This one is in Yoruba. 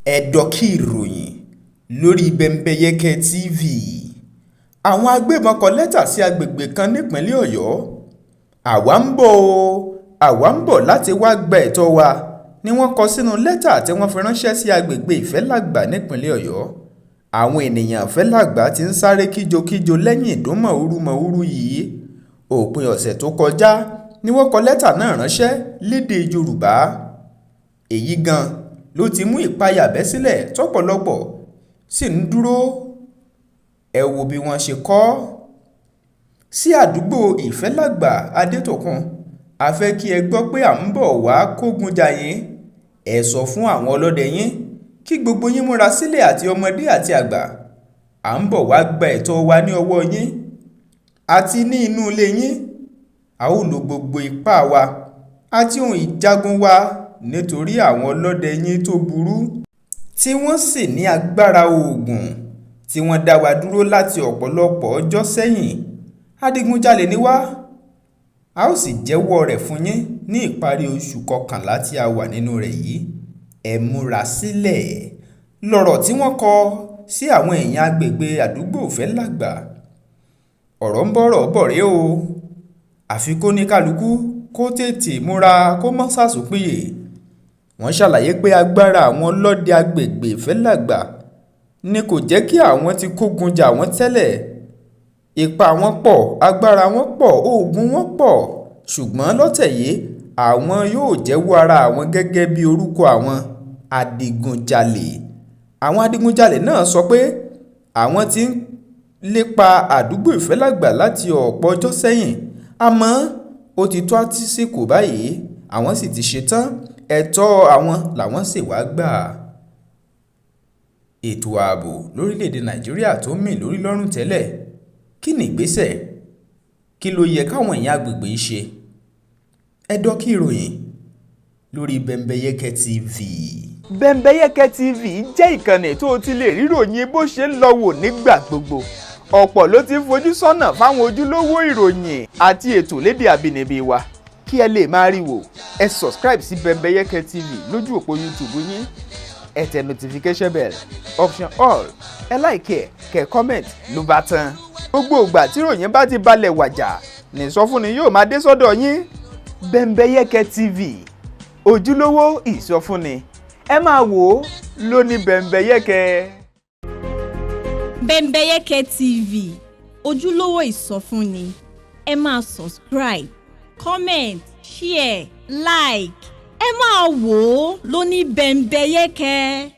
ẹ̀dọ̀kí ìròyìn lórí Bembeyeke TV. Àwọn agbébọn kọ lẹ́tà sí agbègbè kan nípínlẹ̀ Ọ̀yọ́. Àwa ń bọ̀ o, àwa ń bọ̀ láti wá gba ẹ̀tọ́ wa ni wọ́n kọ sínú lẹ́tà tí wọ́n fi ránṣẹ́ sí agbègbè Ifelagba nípínlẹ̀ Ọ̀yọ́. Àwọn ènìyàn Ifelagba ti ń sáré kíjokíjo lẹ́yìn ìdúnmọ̀húrú yìí. Òpin ọ̀sẹ̀ tó kọjá ni wọ́n kọ lẹ́tà náà ránṣẹ́ lédè Yorùbá. Èyí gan ló ti mú ìpayà bẹ́ sílẹ̀ tọ́pọ̀lọpọ̀ sì ń dúró. Ẹ wo bí wọ́n ṣe kọ sí àdúgbò Ifelagba Adétòkun. A fẹ́ kí ẹ gbọ́ pé à ń bọ̀ wá kógun jà yín. Ẹ sọ fún àwọn ọlọ́dẹ yín kí gbogbo yín múra sílẹ̀ àti ọmọdé àti àgbà. À ń bọ̀ wá gba ẹ̀tọ́ wa ní ọwọ́ yín àti ní inú ilé yín. A ó lo gbogbo ipá wa àti ohun ìjagun wa nítorí àwọn ọlọ́dẹ yín tó burú tí wọ́n sì ní agbára oògùn tí wọ́n dá wa dúró láti ọ̀pọ̀lọpọ̀ ọjọ́ sẹ́yìn. Adigunjalè ni wá. A ó sì jẹ́wọ́ rẹ̀ fún yín ní ìparí oṣù kọkànlá tí a wà nínú rẹ̀ yìí. Ẹ múra sílẹ̀. Lọ̀rọ̀ tí wọ́n kọ sí àwọn èèyàn agbègbè àdúgbò Ifelagba. Ọ̀rọ̀ ń bọ̀rọ̀ bọ̀rẹ́ o. Àfi kó ní kálukú kó tètè múra kó mọ́ sàsùnpìyè. Wọ́n ṣàlàyé pé agbára àwọn ọlọ́dẹ agbègbè Ifelagba ni kò jẹ́ kí àwọn ti kógun jà wọ́n tẹ́lẹ̀. Ipá wọn pọ̀, agbára wọn pọ̀, oògùn wọn pọ̀. Ṣùgbọ́n lọ́tẹ̀ yìí àwọn yóò jẹ́wọ́ ara àwọn gẹ́gẹ́ bí orúkọ àwọn adigunjalè. Àwọn adigunjalè náà sọ pé àwọn ti ń lépa àdúgbò Ifelagba láti ọ̀pọ̀ ọjọ́ sẹ́yìn. Àmọ́ ó ti tó àsìkò báyìí, àwọn sì ti ṣetán. Ẹ̀tọ́ àwọn làwọn sì wá gbà. Ètò ààbò lórílẹ̀‐èdè Nàìjíríà tó mì lórí lọ́rùn tẹ́lẹ̀. Kí ni ìgbésẹ̀? Kí ló yẹ káwọn èèyàn agbègbè yìí ṣe? Ẹ̀dọ̀kí ìròyìn lórí Bembeyeke TV. Bembeyeke TV jẹ́ ìkànnì tó o ti lè rí ìròyìn bó ṣe ń lọ wò nígbà gbogbo. Ọ̀pọ̀ ló ti ń fojú sọ́nà fáwọn ojúlówó ìròyìn àti ètò lédè àbínibí wa. Kí ẹ lè máa rí wò, ẹ subscribe sí Bembeyeke TV lójú òpó YouTube yín. Ẹ tẹ notification bell option all. Ẹ like ẹ, kẹ́ comment ló bá tán. Gbogbo ìgbà tí ìròyìn bá ti balẹ̀ wàjà ní ìsọfúnni yóò máa dé sọ́dọ̀ yín. Bembeyeke TV, ojúlówó ìsọfúnni. Ẹ máa wò ó lóní Bembeyeke. Bembeyeke TV, ojúlówó ìsọfúnni. Ẹ máa subscribe, comment, share, like. Ẹ máa wò ó lóní Bembeyeke.